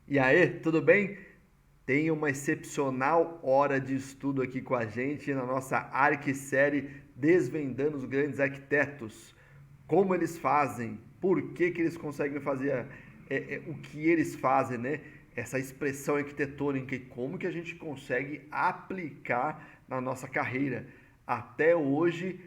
E aí, tudo bem? Tem uma excepcional hora de estudo aqui com a gente na nossa ArcSérie Desvendando os Grandes Arquitetos. Como eles fazem, por que eles conseguem fazer o que eles fazem, né? Essa expressão arquitetônica e como que a gente consegue aplicar na nossa carreira. Até hoje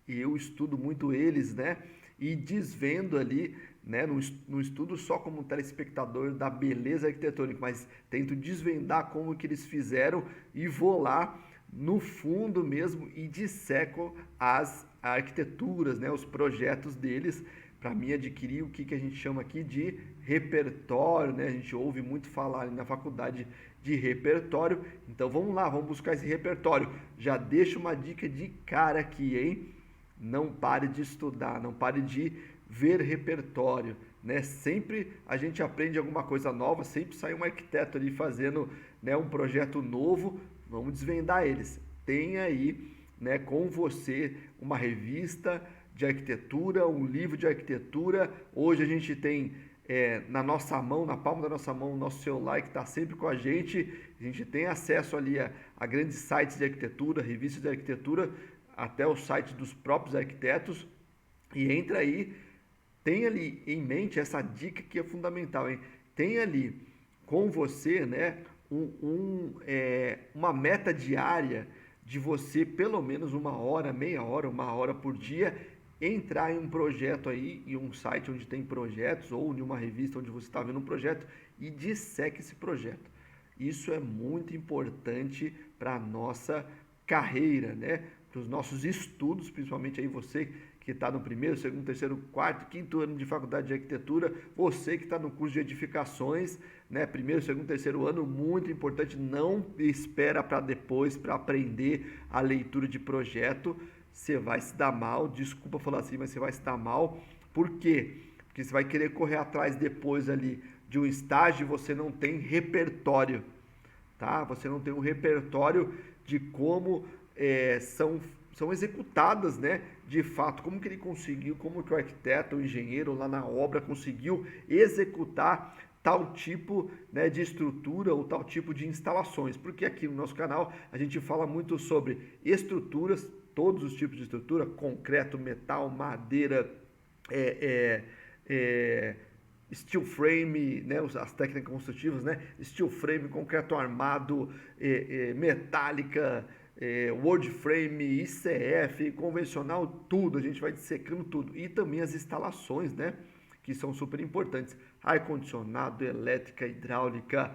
eu estudo muito eles, né? E desvendo ali, né? Não estudo só como telespectador da beleza arquitetônica, mas tento desvendar como que eles fizeram e vou lá no fundo mesmo e disseco as arquiteturas, né? Os projetos deles para mim adquirir o que a gente chama aqui de repertório, né? A gente ouve muito falar ali na faculdade de repertório. Então vamos lá, vamos buscar esse repertório. Já deixo uma dica de cara aqui, hein? Não pare de estudar, não pare de ver repertório, né? Sempre a gente aprende alguma coisa nova, sempre sai um arquiteto ali fazendo, né, um projeto novo. Vamos desvendar eles. Tem aí, né, com você uma revista de arquitetura, um livro de arquitetura. Hoje a gente tem na nossa mão, na palma da nossa mão, o nosso celular que está sempre com a gente. A gente tem acesso ali a grandes sites de arquitetura, revistas de arquitetura, até o site dos próprios arquitetos. E entra aí, tem ali em mente essa dica que é fundamental, hein? Tem ali com você, né, uma meta diária de você pelo menos uma hora, meia hora, uma hora por dia entrar em um projeto aí, em um site onde tem projetos ou em uma revista onde você está vendo um projeto e disseque esse projeto. Isso é muito importante para a nossa carreira, né? Para os nossos estudos, principalmente aí você que está no primeiro, segundo, terceiro, quarto, quinto ano de faculdade de arquitetura, você que está no curso de edificações, né? Primeiro, segundo, terceiro ano, muito importante, não espera para depois para aprender a leitura de projeto. Você vai se dar mal, desculpa falar assim, mas você vai se dar mal. Por quê? Porque você vai querer correr atrás depois ali de um estágio e você não tem repertório, tá? Você não tem um repertório de como são executadas, né? De fato, como que ele conseguiu, como que o arquiteto, o engenheiro lá na obra conseguiu executar tal tipo, né, de estrutura ou tal tipo de instalações. Porque aqui no nosso canal a gente fala muito sobre estruturas, todos os tipos de estrutura, concreto, metal, madeira, é, é, steel frame, né, as técnicas construtivas, né, steel frame, concreto armado, metálica, word frame, ICF, convencional, tudo, a gente vai dissecando tudo. E também as instalações, né, que são super importantes. Ar-condicionado, elétrica, hidráulica,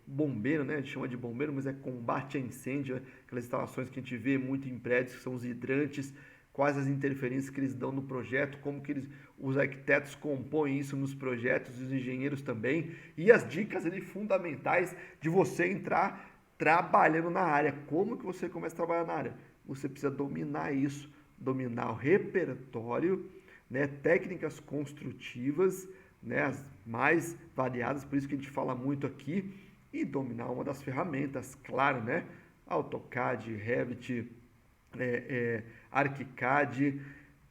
bombeiro, né? A gente chama de bombeiro, mas é combate a incêndio, né? Aquelas instalações que a gente vê muito em prédios, que são os hidrantes, quais as interferências que eles dão no projeto, como que os arquitetos compõem isso nos projetos, os engenheiros também, e as dicas ali fundamentais de você entrar trabalhando na área. Como que você começa a trabalhar na área? Você precisa dominar isso, dominar o repertório, né, técnicas construtivas, né, as mais variadas, por isso que a gente fala muito aqui, e dominar uma das ferramentas, claro, né? AutoCAD, Revit, ArchiCAD.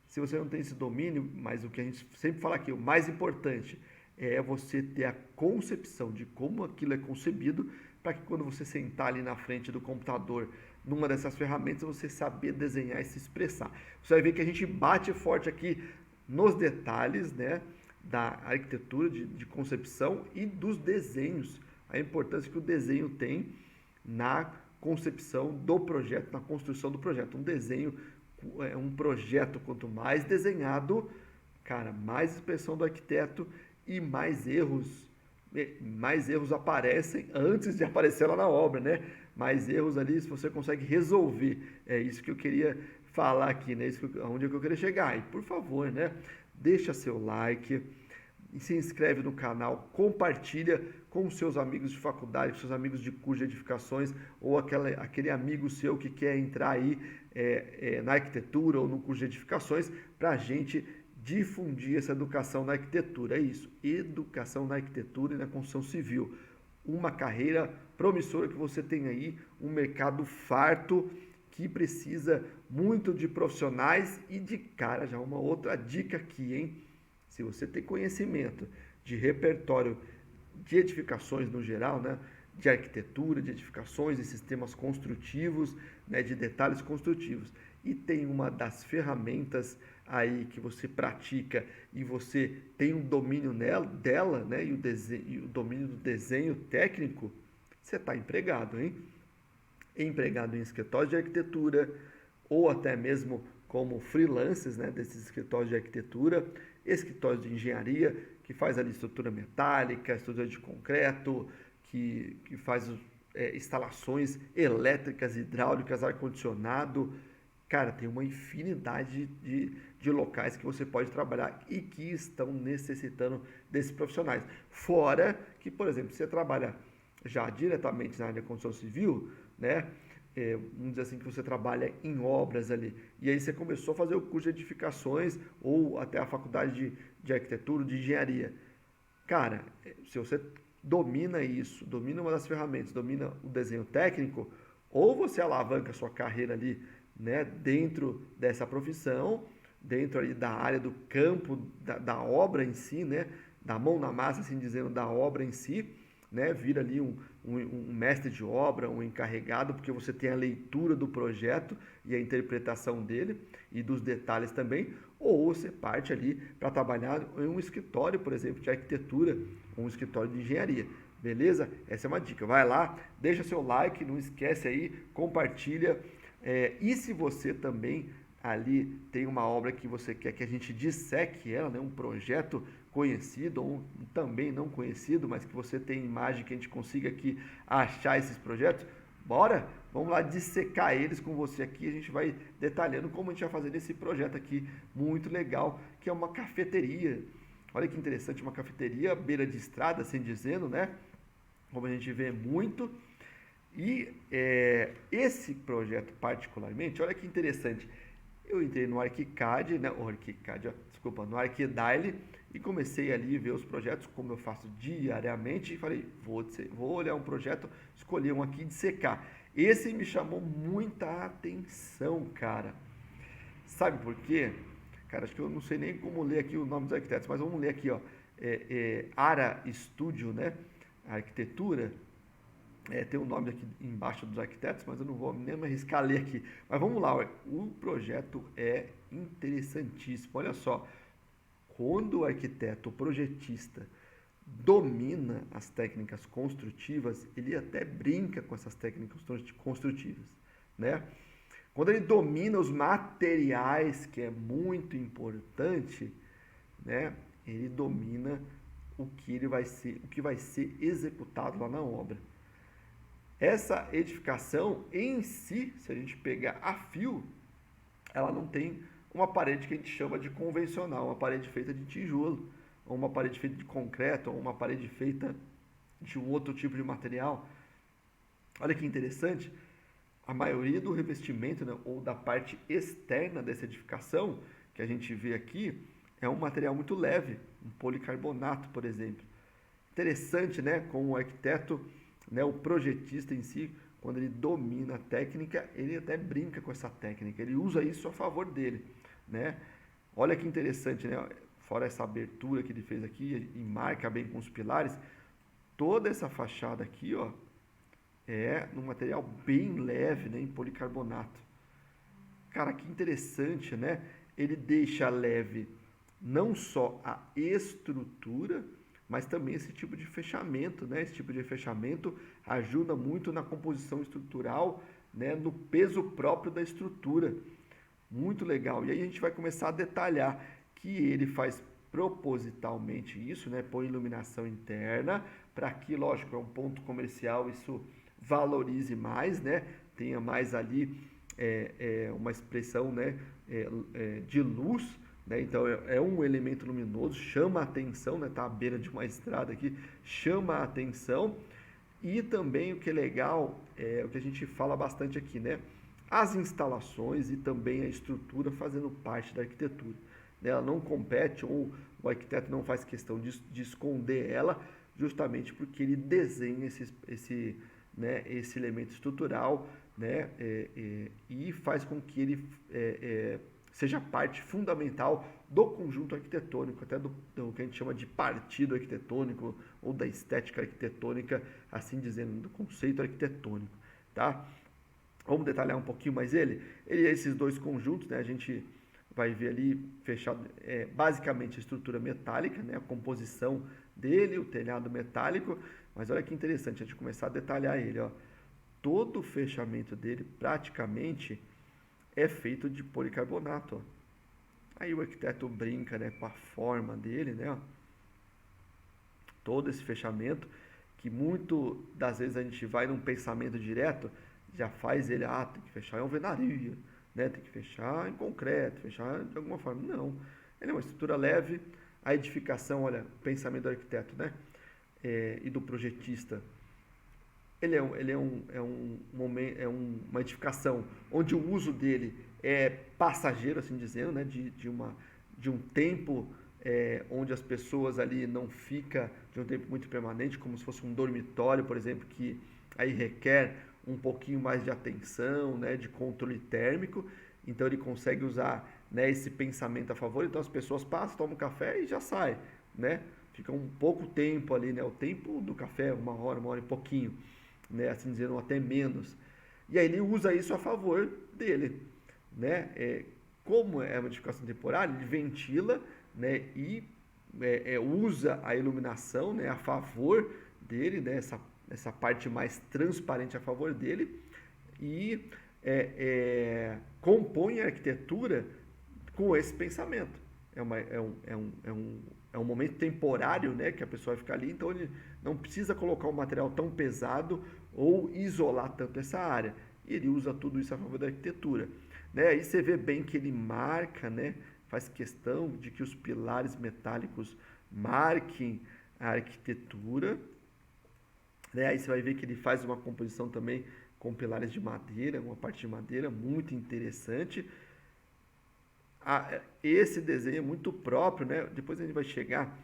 Se você não tem esse domínio, mas o que a gente sempre fala aqui, o mais importante é você ter a concepção de como aquilo é concebido, para que quando você sentar ali na frente do computador, numa dessas ferramentas, você saber desenhar e se expressar. Você vai ver que a gente bate forte aqui nos detalhes, né, da arquitetura, de concepção e dos desenhos, a importância que o desenho tem na concepção do projeto, na construção do projeto. Um desenho, um projeto, quanto mais desenhado, cara, mais expressão do arquiteto e mais erros aparecem antes de aparecer lá na obra, né? Mais erros ali, se você consegue resolver. É isso que eu queria falar aqui, né? Onde eu queria chegar. E por favor, né? Deixa seu like, se inscreve no canal, compartilha com os seus amigos de faculdade, com seus amigos de curso de edificações, ou aquele amigo seu que quer entrar aí na arquitetura ou no curso de edificações, para a gente difundir essa educação na arquitetura. É isso, educação na arquitetura e na construção civil. Uma carreira promissora que você tem aí, um mercado farto que precisa muito de profissionais e de cara, já uma outra dica aqui, hein? Se você tem conhecimento de repertório de edificações no geral, né? De arquitetura, de edificações, de sistemas construtivos, né? De detalhes construtivos. E tem uma das ferramentas aí que você pratica e você tem um domínio dela, né? E o domínio do desenho técnico, você está empregado, hein? Empregado em escritórios de arquitetura ou até mesmo como freelancers, né, desses escritórios de arquitetura, escritórios de engenharia, que faz ali estrutura metálica, estrutura de concreto, que faz instalações elétricas, hidráulicas, ar-condicionado. Cara, tem uma infinidade de locais que você pode trabalhar e que estão necessitando desses profissionais. Fora que, por exemplo, você trabalha já diretamente na área de construção civil, né? Vamos dizer assim, que você trabalha em obras ali, e aí você começou a fazer o curso de edificações ou até a faculdade de arquitetura, de engenharia. Cara, se você domina isso, domina uma das ferramentas, domina o desenho técnico, ou você alavanca a sua carreira ali, né, dentro dessa profissão, dentro ali da área do campo, da obra em si, né, da mão na massa, assim dizendo, da obra em si, né, vira ali um mestre de obra, um encarregado, porque você tem a leitura do projeto e a interpretação dele e dos detalhes também, ou você parte ali para trabalhar em um escritório, por exemplo, de arquitetura, ou um escritório de engenharia. Beleza? Essa é uma dica. Vai lá, deixa seu like, não esquece aí, compartilha. E se você também ali tem uma obra que você quer que a gente disseque ela, né, um projeto conhecido ou também não conhecido, mas que você tem imagem que a gente consiga aqui achar esses projetos, bora? Vamos lá dissecar eles com você aqui, a gente vai detalhando como a gente vai fazer esse projeto aqui, muito legal, que é uma cafeteria. Olha que interessante, uma cafeteria à beira de estrada, assim dizendo, né? Como a gente vê muito. E esse projeto particularmente, olha que interessante, eu entrei no ArchiCAD, né, desculpa, no ArchiDaily e comecei ali a ver os projetos como eu faço diariamente e falei, vou olhar um projeto, escolhi um aqui de secar. Esse me chamou muita atenção, cara. Sabe por quê? Cara, acho que eu não sei nem como ler aqui o nome dos arquitetos, mas vamos ler aqui, ó. Ara Studio, né? A arquitetura. Tem um nome aqui embaixo dos arquitetos, mas eu não vou nem me arriscar a ler aqui. Mas vamos lá, o projeto é interessantíssimo. Olha só, quando o arquiteto, o projetista, domina as técnicas construtivas, ele até brinca com essas técnicas construtivas, né? Quando ele domina os materiais, que é muito importante, né? Ele domina o que vai ser executado lá na obra. Essa edificação em si, se a gente pegar a fio, ela não tem uma parede que a gente chama de convencional, uma parede feita de tijolo, ou uma parede feita de concreto, ou uma parede feita de um outro tipo de material. Olha que interessante, a maioria do revestimento, né, ou da parte externa dessa edificação, que a gente vê aqui, é um material muito leve, um policarbonato, por exemplo. Interessante, né, como o arquiteto, né, o projetista em si, quando ele domina a técnica, ele até brinca com essa técnica, ele usa isso a favor dele, né? Olha que interessante, né? Fora essa abertura que ele fez aqui e marca bem com os pilares, toda essa fachada aqui, ó, é num material bem leve, né, em policarbonato. Cara, que interessante, né? Ele deixa leve não só a estrutura, mas também esse tipo de fechamento, né? Esse tipo de fechamento ajuda muito na composição estrutural, né? No peso próprio da estrutura. Muito legal. E aí a gente vai começar a detalhar que ele faz propositalmente isso, né? Põe iluminação interna para que, lógico, é um ponto comercial, isso valorize mais, né? Tenha mais ali uma expressão, né? De luz, né? Então é um elemento luminoso, chama a atenção, né? Tá à beira de uma estrada aqui, chama a atenção. E também o que é legal é o que a gente fala bastante aqui, né? As instalações e também a estrutura fazendo parte da arquitetura. Né? Ela não compete ou o arquiteto não faz questão de esconder ela, justamente porque ele desenha esse elemento estrutural, né? E faz com que ele seja parte fundamental do conjunto arquitetônico, até do que a gente chama de partido arquitetônico ou da estética arquitetônica, assim dizendo, do conceito arquitetônico, tá? Vamos detalhar um pouquinho mais ele? Ele é esses dois conjuntos, né? A gente vai ver ali fechado, basicamente a estrutura metálica, né? A composição dele, o telhado metálico, mas olha que interessante, a gente começar a detalhar ele, ó. Todo o fechamento dele praticamente é feito de policarbonato, ó. Aí o arquiteto brinca, né, com a forma dele, né, ó. Todo esse fechamento, que muito das vezes a gente vai num pensamento direto, já faz ele, tem que fechar em alvenaria, né, tem que fechar em concreto, fechar de alguma forma. Não, ele é uma estrutura leve, a edificação, olha, pensamento do arquiteto, né, e do projetista. Uma edificação onde o uso dele é passageiro, assim dizendo, né, de um tempo onde as pessoas ali não ficam de um tempo muito permanente, como se fosse um dormitório, por exemplo, que aí requer um pouquinho mais de atenção, né, de controle térmico. Então ele consegue usar, né, esse pensamento a favor. Então as pessoas passam, tomam café e já saem, né? Fica um pouco tempo ali, né? O tempo do café, uma hora e pouquinho, né? Assim dizendo, até menos. E aí ele usa isso a favor dele, né? Como é uma edificação temporária, ele ventila, né? E usa a iluminação, né? A favor dele, né? Essa parte mais transparente a favor dele e compõe a arquitetura com esse pensamento. É um momento temporário, né, que a pessoa vai ficar ali, então ele não precisa colocar um material tão pesado ou isolar tanto essa área. E ele usa tudo isso a favor da arquitetura. Né? Aí você vê bem que ele marca, né, faz questão de que os pilares metálicos marquem a arquitetura. Né? Aí você vai ver que ele faz uma composição também com pilares de madeira, uma parte de madeira muito interessante. Esse desenho é muito próprio, né? Depois a gente vai chegar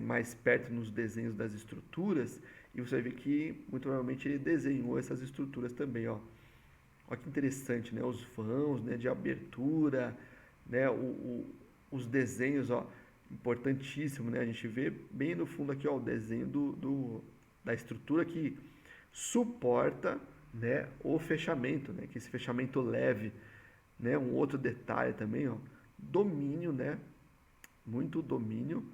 mais perto nos desenhos das estruturas e você vai ver que muito provavelmente ele desenhou essas estruturas também, ó. Olha que interessante, né? Os vãos, né, de abertura, né? Os desenhos, ó, importantíssimo, né? A gente vê bem no fundo aqui, ó, o desenho da estrutura que suporta, né, o fechamento, né? Que esse fechamento leve, né? Um outro detalhe também, ó, domínio, né? Muito domínio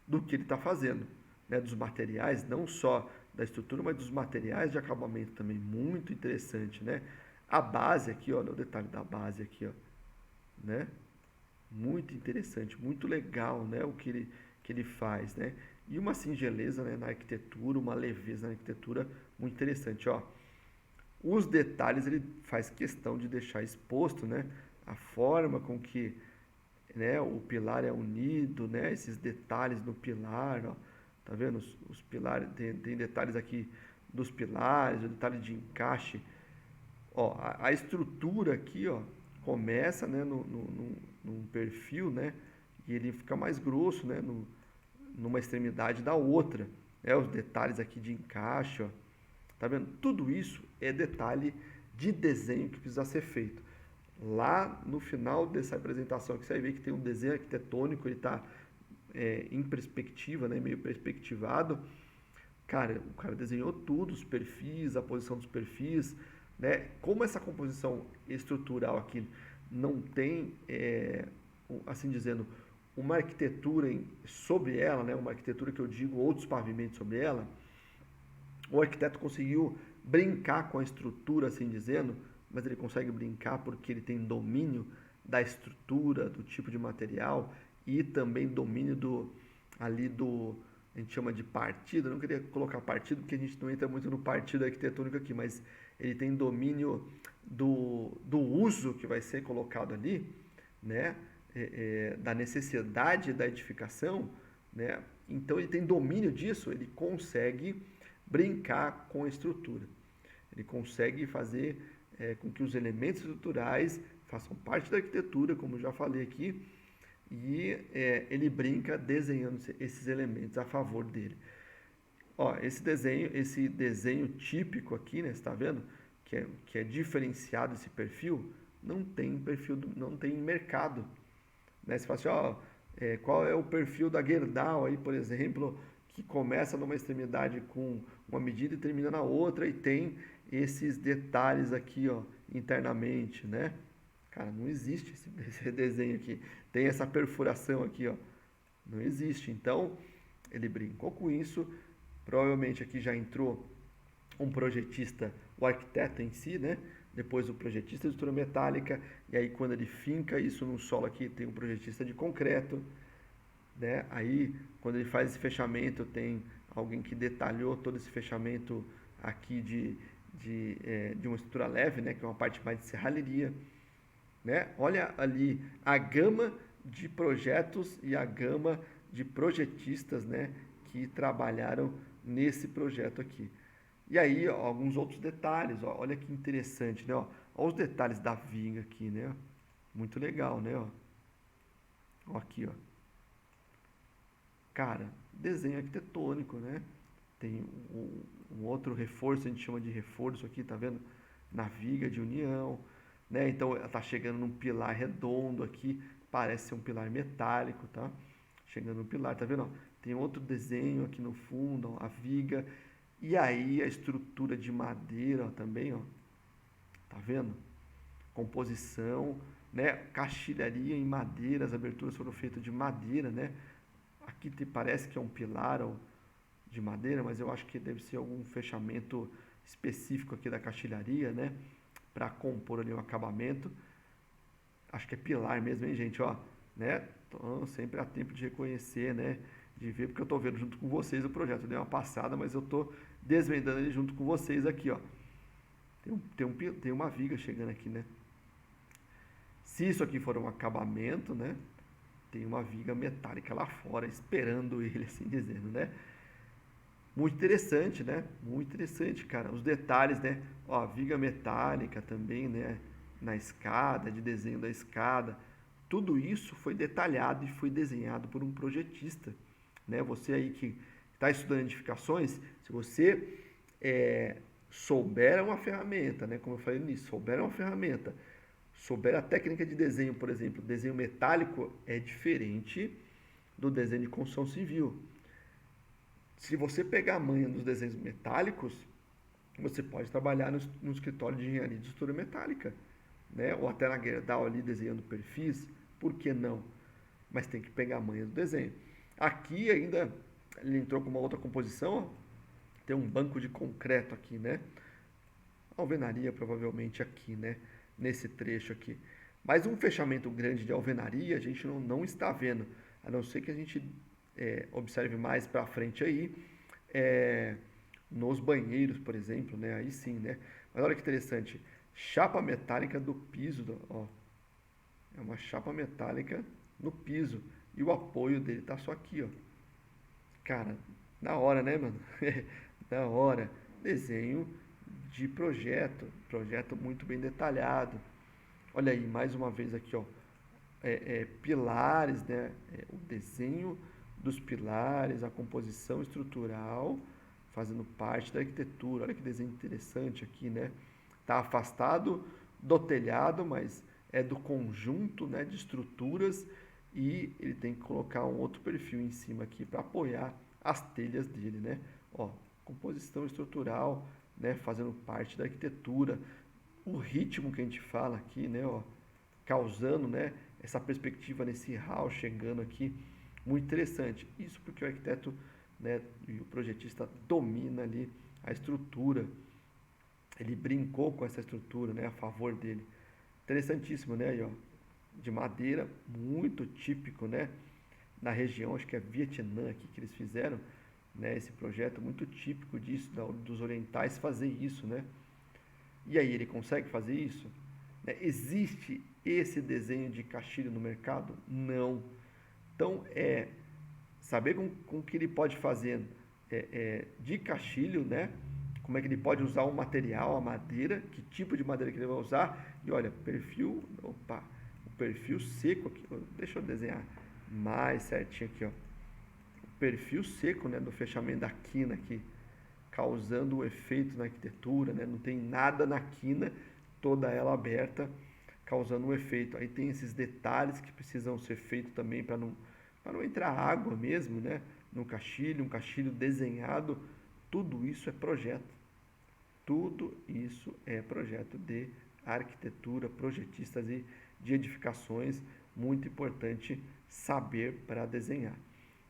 do que ele está fazendo, né? Dos materiais, não só da estrutura, mas dos materiais de acabamento também, muito interessante, né? A base aqui, ó, o detalhe da base aqui, ó, né? Muito interessante, muito legal, né? O que ele faz, né? E uma singeleza, né, na arquitetura, uma leveza na arquitetura muito interessante, ó. Os detalhes ele faz questão de deixar exposto, né? A forma com que, né, o pilar é unido, né? Esses detalhes no pilar, ó. Tá vendo? Os pilares, tem detalhes aqui dos pilares, o detalhe de encaixe. Ó, a estrutura aqui, ó, começa, né, num perfil, né? E ele fica mais grosso, né? Numa extremidade da outra. Né? Os detalhes aqui de encaixe, ó. Tá vendo? Tudo isso é detalhe de desenho que precisa ser feito. Lá no final dessa apresentação aqui, você vai ver que tem um desenho arquitetônico, ele está em perspectiva, né? Meio perspectivado. Cara, o cara desenhou tudo, os perfis, a posição dos perfis, né? Como essa composição estrutural aqui não tem, assim dizendo, uma arquitetura sobre ela, né? Uma arquitetura que eu digo, outros pavimentos sobre ela, o arquiteto conseguiu brincar com a estrutura, assim dizendo, mas ele consegue brincar porque ele tem domínio da estrutura, do tipo de material e também domínio a gente chama de partido. Eu não queria colocar partido porque a gente não entra muito no partido arquitetônico aqui, mas ele tem domínio do uso que vai ser colocado ali, né? Da necessidade da edificação, né? Então ele tem domínio disso, ele consegue brincar com a estrutura. Ele consegue fazer com que os elementos estruturais façam parte da arquitetura, como eu já falei aqui, e ele brinca desenhando esses elementos a favor dele. Ó, esse desenho típico aqui, né, você está vendo? Que é diferenciado esse perfil, não tem mercado. Né? Você fala assim, ó, Qual é o perfil da Gerdau aí, por exemplo, que começa numa extremidade com uma medida e termina na outra e tem esses detalhes aqui, ó, internamente, né? Cara, não existe esse desenho aqui. Tem essa perfuração aqui, ó. Não existe. Então, ele brincou com isso. Provavelmente aqui já entrou um projetista, o arquiteto em si, né? Depois o projetista de estrutura metálica, e aí quando ele finca isso no solo aqui, tem um projetista de concreto, né? Aí quando ele faz esse fechamento, tem alguém que detalhou todo esse fechamento aqui de uma estrutura leve, né? Que é uma parte mais de serralheria, né? Olha ali a gama de projetos e a gama de projetistas, né? Que trabalharam nesse projeto aqui. E aí, ó, alguns outros detalhes, ó, olha que interessante, né? Ó, ó os detalhes da viga aqui, né? Muito legal, né? Ó, aqui, ó. Cara, desenho arquitetônico, né? Tem um outro reforço, a gente chama de reforço aqui, tá vendo? Na viga de união, né? Então, ela tá chegando num pilar redondo aqui, parece ser um pilar metálico, tá? Chegando no pilar, tá vendo? Ó, tem outro desenho aqui no fundo, ó, a viga. E aí a estrutura de madeira ó, também, ó, tá vendo? Composição, né? Caixilharia em madeira, as aberturas foram feitas de madeira, né? Aqui parece que é um pilar ó, de madeira, mas eu acho que deve ser algum fechamento específico aqui da caixilharia, né? Para compor ali o acabamento. Acho que é pilar mesmo, hein, gente? Ó, né? Então, sempre há tempo de reconhecer, né? De ver, porque eu estou vendo junto com vocês o projeto. Eu dei uma passada, mas eu estou desvendando ele junto com vocês aqui, ó. Tem uma viga chegando aqui, né? Se isso aqui for um acabamento, né? Tem uma viga metálica lá fora, esperando ele, assim dizendo, né? Muito interessante, né? Muito interessante, cara. Os detalhes, né? Ó, viga metálica também, né? Na escada, de desenho da escada. Tudo isso foi detalhado e foi desenhado por um projetista, né? Você aí que está estudando edificações, se você souber uma ferramenta, né? Como eu falei nisso, souber uma ferramenta, souber a técnica de desenho, por exemplo, desenho metálico é diferente do desenho de construção civil. Se você pegar a manha dos desenhos metálicos, você pode trabalhar no escritório de engenharia de estrutura metálica, né? Ou até na Gerdau ali desenhando perfis, por que não? Mas tem que pegar a manha do desenho. Aqui ainda ele entrou com uma outra composição, ó. Tem um banco de concreto aqui, né? Alvenaria provavelmente aqui, né? Nesse trecho aqui. Mas um fechamento grande de alvenaria a gente não está vendo, a não ser que a gente observe mais para frente aí, nos banheiros, por exemplo, né? Aí sim, né? Mas olha que interessante, chapa metálica do piso, ó. É uma chapa metálica no piso e o apoio dele tá só aqui, ó. Cara, na hora, né, mano? Na hora. Desenho de projeto muito bem detalhado. Olha aí, mais uma vez aqui, ó. Pilares, né? O desenho dos pilares, a composição estrutural, fazendo parte da arquitetura. Olha que desenho interessante aqui, né? Tá afastado do telhado, mas é do conjunto, né, de estruturas e ele tem que colocar um outro perfil em cima aqui para apoiar as telhas dele, né? Ó, composição estrutural, né, fazendo parte da arquitetura. O ritmo que a gente fala aqui, né, ó, causando, né, essa perspectiva nesse hall chegando aqui, muito interessante. Isso porque o arquiteto, né, e o projetista domina ali a estrutura. Ele brincou com essa estrutura, né, a favor dele. Interessantíssimo, né, aí, ó, de madeira, muito típico, né, na região, acho que é Vietnã aqui que eles fizeram, né, esse projeto muito típico disso, dos orientais fazer isso, né. E aí ele consegue fazer isso? Né? Existe esse desenho de caixilho no mercado? Não. Então, saber com que ele pode fazer de caixilho, né? Como é que ele pode usar o material, a madeira, que tipo de madeira que ele vai usar. E olha, o perfil seco aqui, deixa eu desenhar mais certinho aqui, ó. O perfil seco, né, do fechamento da quina aqui, causando o efeito na arquitetura, né? Não tem nada na quina, toda ela aberta, causando um efeito. Aí tem esses detalhes que precisam ser feitos também para não para não entrar água mesmo, né? No caixilho, um caixilho desenhado, tudo isso é projeto. Tudo isso é projeto de arquitetura, projetistas e de edificações, muito importante saber para desenhar.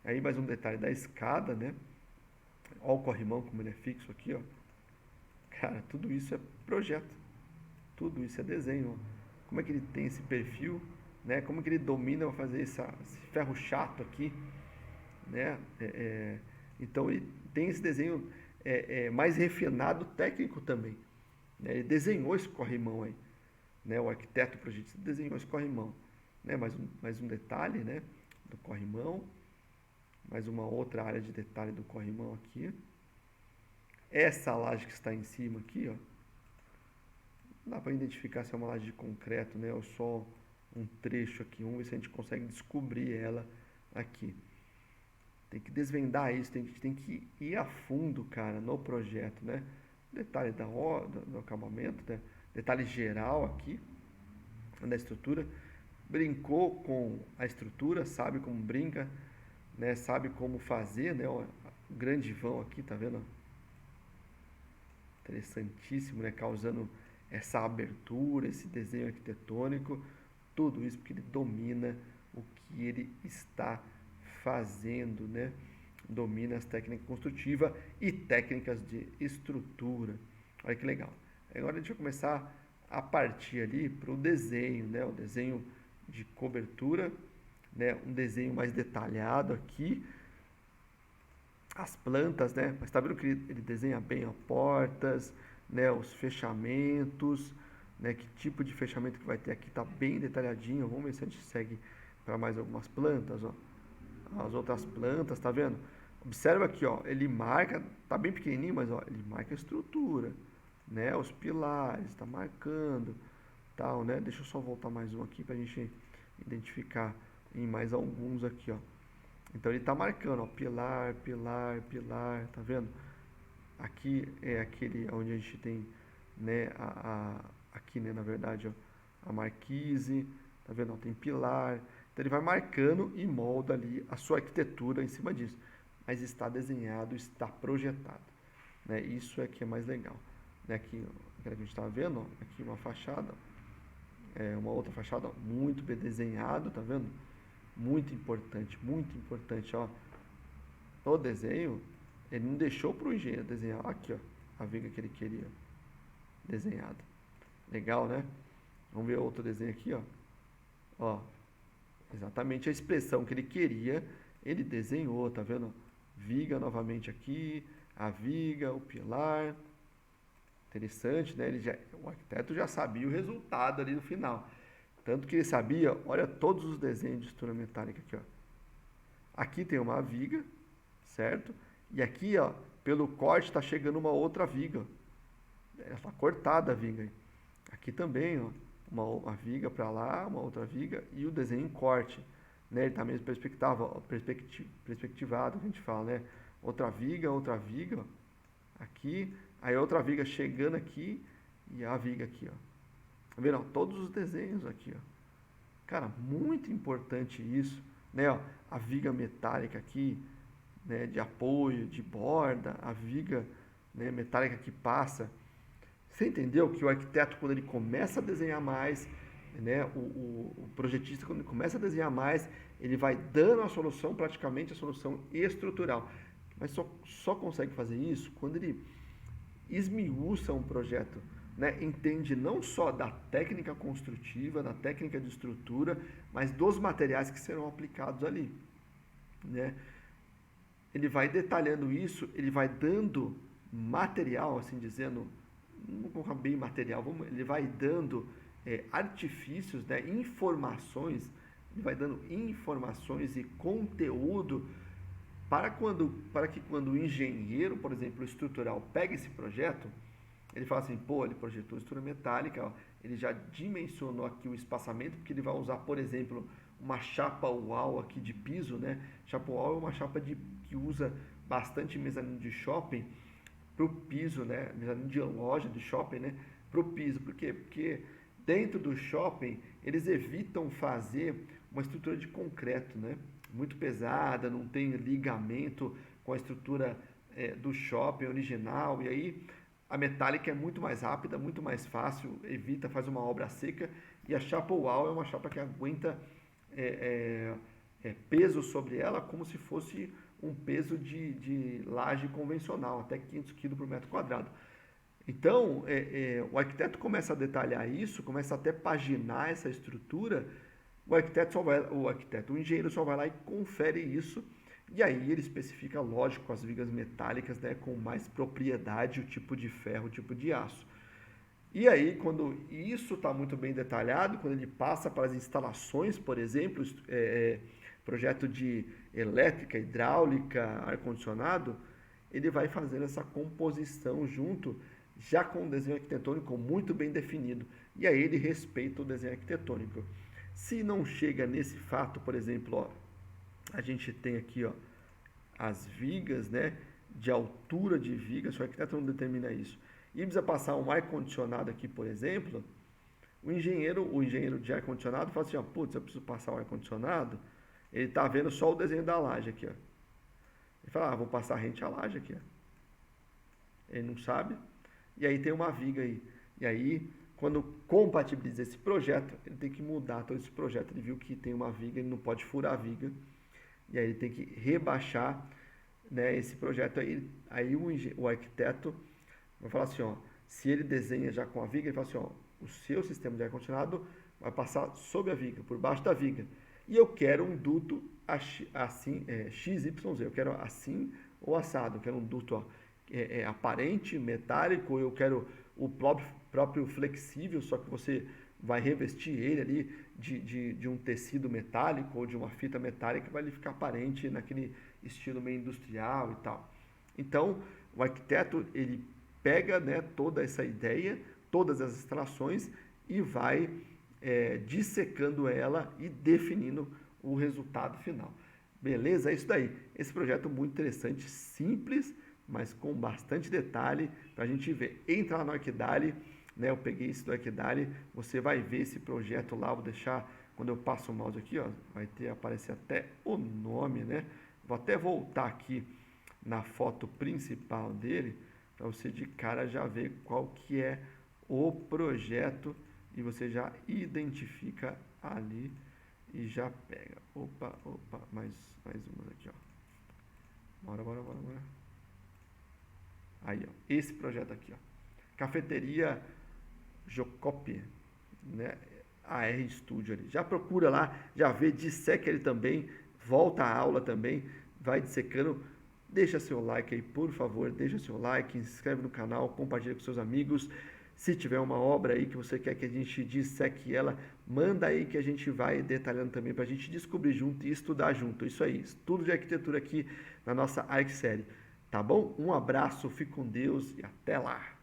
Aí mais um detalhe da escada, né? Olha o corrimão como ele é fixo aqui, ó. Cara, tudo isso é projeto, tudo isso é desenho. Como é que ele tem esse perfil, né? Como é que ele domina para fazer esse ferro chato aqui, né? Então ele tem esse desenho mais refinado técnico também, né? Ele desenhou esse corrimão aí, né? O arquiteto projetista desenhou esse corrimão, né? Mais um detalhe, né? Do corrimão, mais uma outra área de detalhe do corrimão aqui. Essa laje que está em cima aqui, ó, não dá para identificar se é uma laje de concreto, né? Ou só um trecho aqui. Vamos ver se a gente consegue descobrir ela aqui. Tem que desvendar isso, tem que ir a fundo, cara, no projeto, né? Detalhe do acabamento, né? Detalhe geral aqui, da estrutura. Brincou com a estrutura, sabe como brinca, né? Sabe como fazer, né? Ó, o grande vão aqui, tá vendo? Interessantíssimo, né? Causando essa abertura, esse desenho arquitetônico, tudo isso porque ele domina o que ele está fazendo, né? Domina as técnicas construtivas e técnicas de estrutura. Olha que legal. Agora a gente vai começar a partir ali para o desenho, né? O desenho de cobertura, né? Um desenho mais detalhado aqui. As plantas, né? Mas tá vendo que ele desenha bem as portas, né? Os fechamentos, né? Que tipo de fechamento que vai ter aqui tá bem detalhadinho. Vamos ver se a gente segue para mais algumas plantas, ó. As outras plantas, tá vendo? Observa aqui, ó, ele marca, tá bem pequenininho, mas ó, ele marca a estrutura, né? Os pilares, tá marcando, tal, né? Deixa eu só voltar mais um aqui pra gente identificar em mais alguns aqui, ó. Então ele tá marcando, ó, pilar, pilar, pilar, tá vendo? Aqui é aquele onde a gente tem, né, aqui, né, na verdade, ó, a marquise, tá vendo? Ó, tem pilar. Então ele vai marcando e molda ali a sua arquitetura em cima disso. Mas está desenhado, está projetado, né? Isso é que é mais legal, né? Aqui, aquela que a gente está vendo, ó, aqui uma fachada, uma outra fachada, ó, muito bem desenhado, tá vendo? Muito importante, ó. O desenho, ele não deixou para o engenheiro desenhar. Aqui, ó, a viga que ele queria desenhada. Legal, né? Vamos ver outro desenho aqui, ó. Ó, exatamente a expressão que ele queria, ele desenhou, tá vendo? Viga novamente aqui, a viga, o pilar. Interessante, né? O arquiteto já sabia o resultado ali no final. Tanto que ele sabia, olha todos os desenhos de estrutura metálica aqui, ó. Aqui tem uma viga, certo? E aqui, ó, pelo corte está chegando uma outra viga. Ela está cortada a viga. Aqui também, ó, uma viga para lá, uma outra viga e o desenho em corte, né? Ele está mesmo perspectivado, a gente fala, né? Outra viga, ó, aqui, aí outra viga chegando aqui e a viga aqui, ó. Tá vendo? Ó, todos os desenhos aqui, ó. Cara, muito importante isso, né? Ó, a viga metálica aqui, né? De apoio, de borda, a viga, né, metálica que passa. Você entendeu que o arquiteto, quando ele começa a desenhar mais, né, o projetista, quando ele começa a desenhar mais, ele vai dando a solução, praticamente a solução estrutural. Mas só consegue fazer isso quando ele esmiuça um projeto, né, entende não só da técnica construtiva, da técnica de estrutura, mas dos materiais que serão aplicados ali, né? Ele vai detalhando isso, ele vai dando material, assim dizendo, não vou colocar bem material, ele vai dando artifícios, né, informações, ele vai dando informações e conteúdo para que quando o engenheiro, por exemplo, estrutural, pega esse projeto, ele fala assim, pô, ele projetou estrutura metálica, ó, ele já dimensionou aqui o espaçamento, porque ele vai usar, por exemplo, uma chapa UAU aqui de piso, né? Chapa UAU é uma chapa que usa bastante mezanino de shopping para o piso, né? Mezanino de loja de shopping, né? Para o piso. Por quê? Porque dentro do shopping eles evitam fazer uma estrutura de concreto, né? muito pesada, não tem ligamento com a estrutura do shopping original, e aí a metálica é muito mais rápida, muito mais fácil, evita, faz uma obra seca, e a chapa Uau é uma chapa que aguenta peso sobre ela como se fosse um peso de laje convencional, até 500 kg por metro quadrado. Então, o arquiteto começa a detalhar isso, começa até a paginar essa estrutura, o engenheiro só vai lá e confere isso, e aí ele especifica, lógico, as vigas metálicas, né, com mais propriedade, o tipo de ferro, o tipo de aço. E aí, quando isso está muito bem detalhado, quando ele passa para as instalações, por exemplo, projeto de elétrica, hidráulica, ar-condicionado, ele vai fazendo essa composição junto, já com o desenho arquitetônico muito bem definido. E aí ele respeita o desenho arquitetônico. Se não chega nesse fato, por exemplo, ó, a gente tem aqui, ó, as vigas, né, de altura de vigas, se o arquiteto não determina isso, e precisa passar um ar-condicionado aqui, por exemplo, o engenheiro de ar-condicionado fala assim, ó, putz, eu preciso passar o ar-condicionado, ele está vendo só o desenho da laje aqui, ó. Ele fala, vou passar rente à laje aqui, ó. Ele não sabe, e aí tem uma viga aí. E aí, quando compatibiliza esse projeto, ele tem que mudar todo esse projeto. Ele viu que tem uma viga, ele não pode furar a viga, e aí ele tem que rebaixar, né, esse projeto aí o arquiteto vai falar assim, ó, se ele desenha já com a viga, ele fala assim, ó, o seu sistema de ar-condicionado vai passar sob a viga, por baixo da viga, e eu quero um duto assim, XYZ, eu quero assim ou assado, eu quero um duto aparente, metálico, eu quero o próprio flexível, só que você vai revestir ele ali de um tecido metálico ou de uma fita metálica, vai ele ficar aparente naquele estilo meio industrial e tal. Então, o arquiteto, ele pega, né, toda essa ideia, todas as instalações e vai dissecando ela e definindo o resultado final. Beleza? É isso daí. Esse projeto muito interessante, simples, mas com bastante detalhe para a gente ver. Entra lá no Arquidali, né? Eu peguei esse do Arquidali, você vai ver esse projeto lá, vou deixar, quando eu passo o mouse aqui, ó, vai aparecer até o nome, né? Vou até voltar aqui na foto principal dele, para você de cara já ver qual que é o projeto e você já identifica ali e já pega. Opa, mais umas aqui, ó. Bora. Aí, ó, esse projeto aqui, ó. Cafeteria Jocopi, né? AR Studio ali. Já procura lá, já vê, disseca ele também, volta à aula também, vai dissecando. Deixa seu like aí, por favor, deixa seu like, se inscreve no canal, compartilha com seus amigos. Se tiver uma obra aí que você quer que a gente disseque ela, manda aí que a gente vai detalhando também para a gente descobrir junto e estudar junto. Isso aí, estudo de arquitetura aqui na nossa ArcSérie. Tá bom? Um abraço, fique com Deus e até lá!